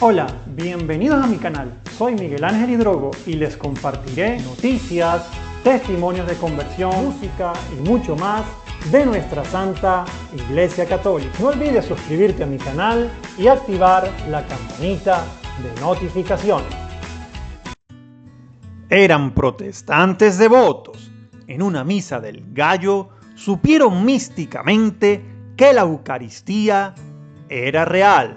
Hola, bienvenidos a mi canal. Soy Miguel Ángel Hidrogo y les compartiré noticias, testimonios de conversión, música y mucho más de nuestra Santa Iglesia Católica. No olvides suscribirte a mi canal y activar la campanita de notificaciones. Eran protestantes devotos. En una misa del Gallo supieron místicamente que la Eucaristía era real.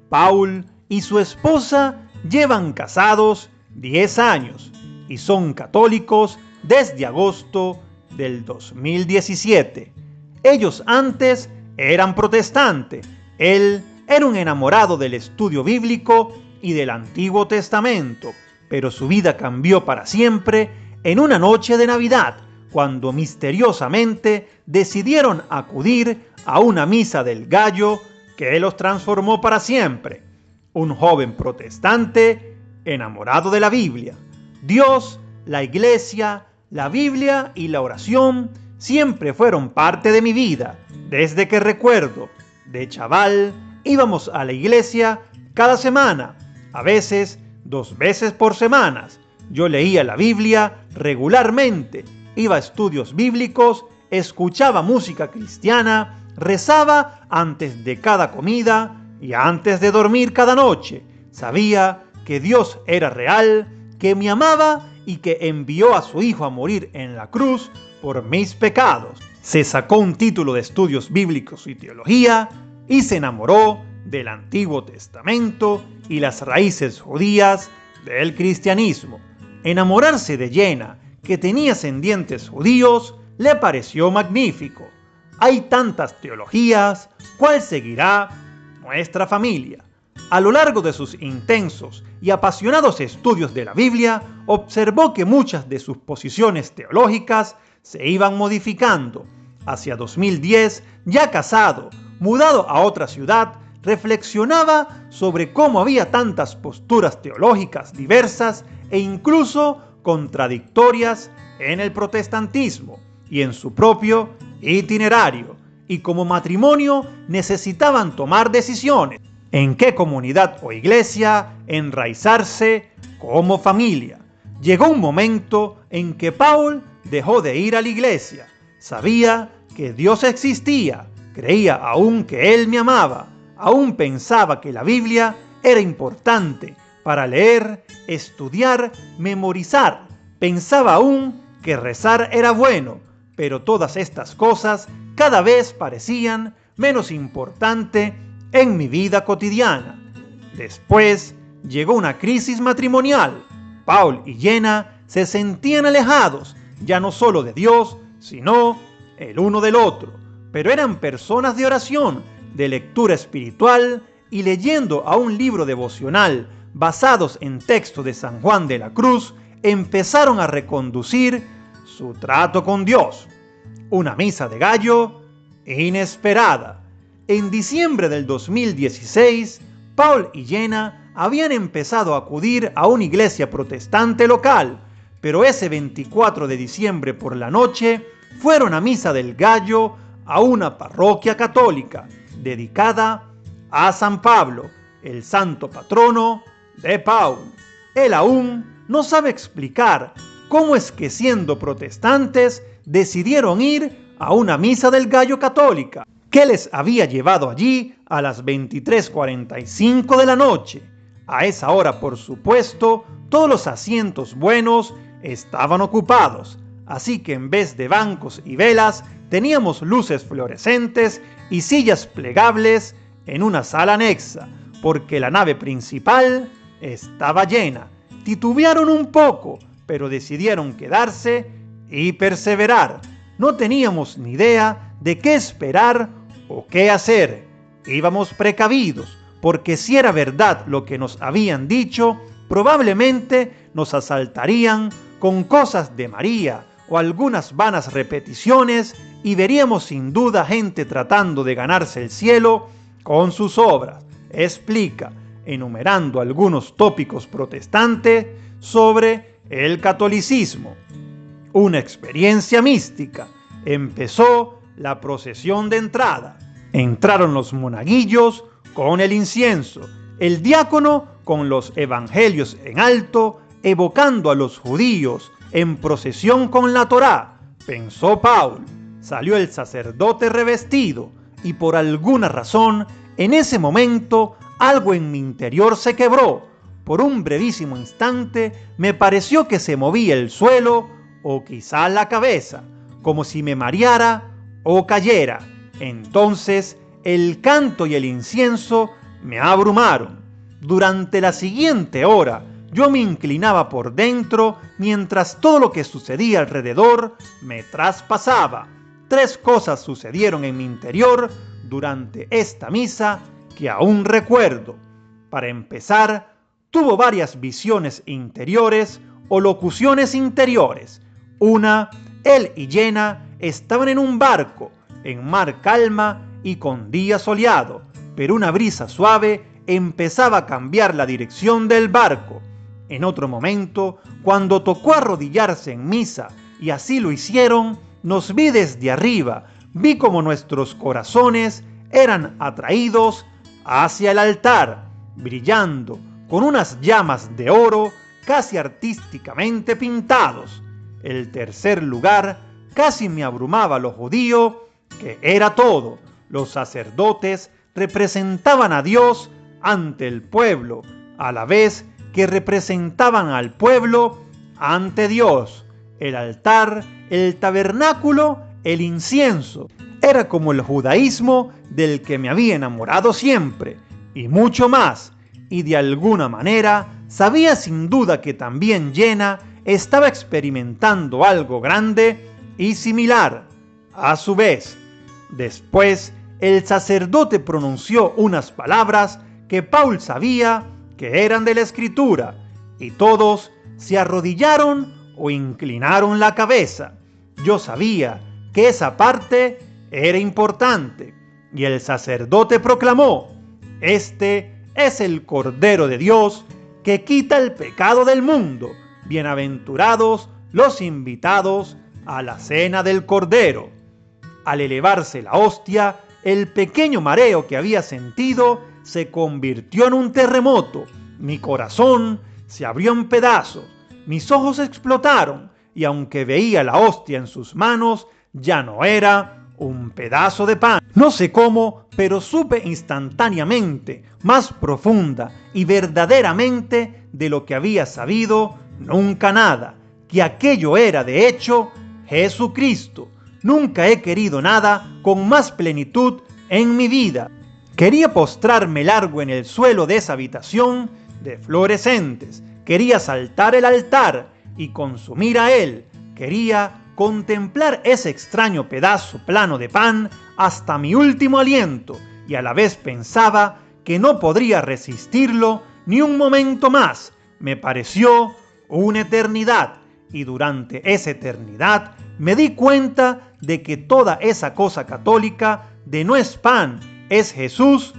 Paul y su esposa llevan casados 10 años y son católicos desde agosto del 2017. Ellos antes eran protestantes. Él era un enamorado del estudio bíblico y del Antiguo Testamento, pero su vida cambió para siempre en una noche de Navidad, cuando misteriosamente decidieron acudir a una misa del Gallo que los transformó para siempre. Un joven protestante enamorado de la Biblia. Dios, la iglesia, la Biblia y la oración siempre fueron parte de mi vida. Desde que recuerdo, de chaval, íbamos a la iglesia cada semana, a veces 2 veces por semana. Yo leía la Biblia regularmente, iba a estudios bíblicos, escuchaba música cristiana, rezaba antes de cada comida y antes de dormir cada noche. Sabía que Dios era real, que me amaba y que envió a su Hijo a morir en la cruz por mis pecados. Se sacó un título de estudios bíblicos y teología y se enamoró del Antiguo Testamento y las raíces judías del cristianismo. Enamorarse de Jenna, que tenía ascendientes judíos, le pareció magnífico. Hay tantas teologías, ¿cuál seguirá nuestra familia? A lo largo de sus intensos y apasionados estudios de la Biblia, observó que muchas de sus posiciones teológicas se iban modificando. Hacia 2010, ya casado, mudado a otra ciudad, reflexionaba sobre cómo había tantas posturas teológicas diversas e incluso contradictorias en el protestantismo y en su propio itinerario, y como matrimonio necesitaban tomar decisiones. ¿En qué comunidad o iglesia enraizarse como familia? Llegó un momento en que Paul dejó de ir a la iglesia. Sabía que Dios existía, creía aún que Él me amaba, aún pensaba que la Biblia era importante para leer, estudiar, memorizar. Pensaba aún que rezar era bueno, pero todas estas cosas cada vez parecían menos importantes en mi vida cotidiana. Después llegó una crisis matrimonial. Paul y Jenna se sentían alejados, ya no solo de Dios, sino el uno del otro, pero eran personas de oración, de lectura espiritual y leyendo a un libro devocional basados en textos de San Juan de la Cruz, empezaron a reconducir su trato con Dios. Una misa de gallo inesperada. En diciembre del 2016, Paul y Jenna habían empezado a acudir a una iglesia protestante local, pero ese 24 de diciembre por la noche fueron a misa del Gallo a una parroquia católica dedicada a San Pablo, el santo patrono de Paul. Él aún no sabe explicar cómo es que, siendo protestantes, decidieron ir a una misa del Gallo católica. ¿Qué les había llevado allí a las 23:45 de la noche? A esa hora, por supuesto, todos los asientos buenos estaban ocupados, así que en vez de bancos y velas, teníamos luces fluorescentes y sillas plegables en una sala anexa, porque la nave principal estaba llena. Titubearon un poco, pero decidieron quedarse y perseverar. No teníamos ni idea de qué esperar o qué hacer. Íbamos precavidos, porque si era verdad lo que nos habían dicho, probablemente nos asaltarían con cosas de María o algunas vanas repeticiones y veríamos sin duda gente tratando de ganarse el cielo con sus obras. Explica, enumerando algunos tópicos protestantes sobre el catolicismo. Una experiencia mística. Empezó la procesión de entrada. Entraron los monaguillos con el incienso el diácono con los evangelios en alto, evocando a los judíos en procesión con la Torá, pensó Paul. Salió el sacerdote revestido y por alguna razón, en ese momento, algo en mi interior se quebró. Por un brevísimo instante me pareció que se movía el suelo o quizá la cabeza, como si me mareara o cayera. Entonces el canto y el incienso me abrumaron. Durante la siguiente hora yo me inclinaba por dentro mientras todo lo que sucedía alrededor me traspasaba. 3 cosas sucedieron en mi interior durante esta misa que aún recuerdo. Para empezar, tuvo varias visiones interiores o locuciones interiores. Una, él y Jenna estaban en un barco, en mar calma y con día soleado, pero una brisa suave empezaba a cambiar la dirección del barco. En otro momento, cuando tocó arrodillarse en misa, y así lo hicieron, nos vi desde arriba, vi como nuestros corazones eran atraídos hacia el altar, brillando con unas llamas de oro casi artísticamente pintados. El tercer lugar casi me abrumaba lo judío, que era todo. Los sacerdotes representaban a Dios ante el pueblo, a la vez que representaban al pueblo ante Dios. El altar, el tabernáculo, el incienso. Era como el judaísmo del que me había enamorado siempre, y mucho más. Y de alguna manera sabía sin duda que también Jenna estaba experimentando algo grande y similar. A su vez, después el sacerdote pronunció unas palabras que Paul sabía que eran de la Escritura, y todos se arrodillaron o inclinaron la cabeza. Yo sabía que esa parte era importante, y el sacerdote proclamó: «Este es el Cordero de Dios que quita el pecado del mundo. Bienaventurados los invitados a la cena del Cordero». Al elevarse la hostia, el pequeño mareo que había sentido se convirtió en un terremoto. Mi corazón se abrió en pedazos, mis ojos explotaron, y aunque veía la hostia en sus manos, ya no era un pedazo de pan. No sé cómo, pero supe instantáneamente, más profunda y verdaderamente de lo que había sabido nunca nada, que aquello era de hecho Jesucristo. Nunca he querido nada con más plenitud en mi vida. Quería postrarme largo en el suelo de esa habitación de fluorescentes. Quería saltar el altar y consumir a él. Quería contemplar ese extraño pedazo plano de pan hasta mi último aliento, y a la vez pensaba que no podría resistirlo ni un momento más. Me pareció una eternidad, y durante esa eternidad me di cuenta de que toda esa cosa católica de no es pan, es Jesús,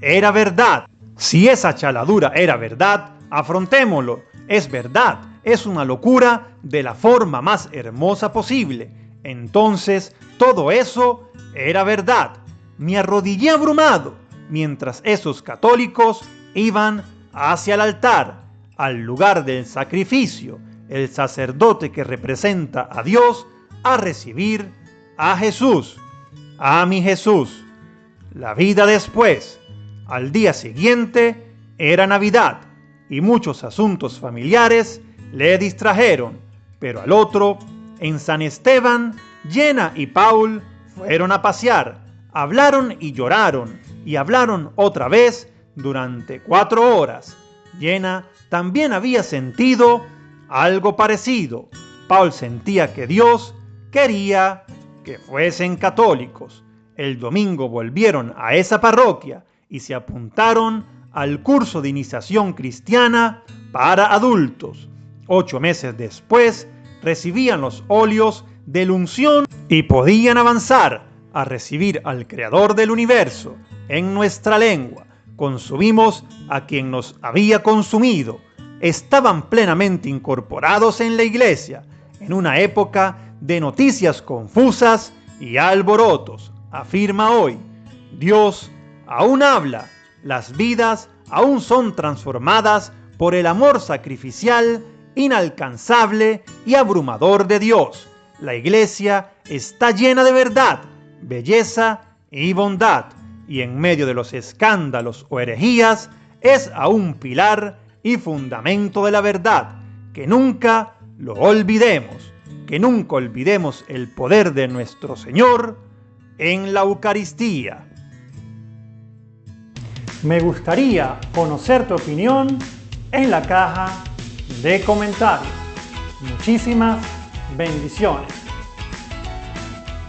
era verdad. Si esa chaladura era verdad, afrontémoslo. Es verdad, es una locura de la forma más hermosa posible. Entonces, todo eso era verdad. Me arrodillé abrumado mientras esos católicos iban hacia el altar, al lugar del sacrificio, el sacerdote que representa a Dios, a recibir a Jesús, a mi Jesús. La vida después, al día siguiente, era Navidad y muchos asuntos familiares le distrajeron, pero al otro, en San Esteban, Jenna y Paul fueron a pasear, hablaron y lloraron, y hablaron otra vez durante 4 horas. Jenna también había sentido algo parecido. Paul sentía que Dios quería que fuesen católicos. El domingo volvieron a esa parroquia y se apuntaron al curso de iniciación cristiana para adultos. 8 meses después recibían los óleos de la unción y podían avanzar a recibir al Creador del universo en nuestra lengua. Consumimos a quien nos había consumido. Estaban plenamente incorporados en la iglesia, en una época de noticias confusas y alborotos. Afirma hoy: Dios aún habla, las vidas aún son transformadas por el amor sacrificial, inalcanzable y abrumador de Dios. La Iglesia está llena de verdad, belleza y bondad, y en medio de los escándalos o herejías es aún pilar y fundamento de la verdad. Que nunca lo olvidemos, que nunca olvidemos el poder de nuestro Señor en la Eucaristía. Me gustaría conocer tu opinión en la caja de comentarios. Muchísimas bendiciones.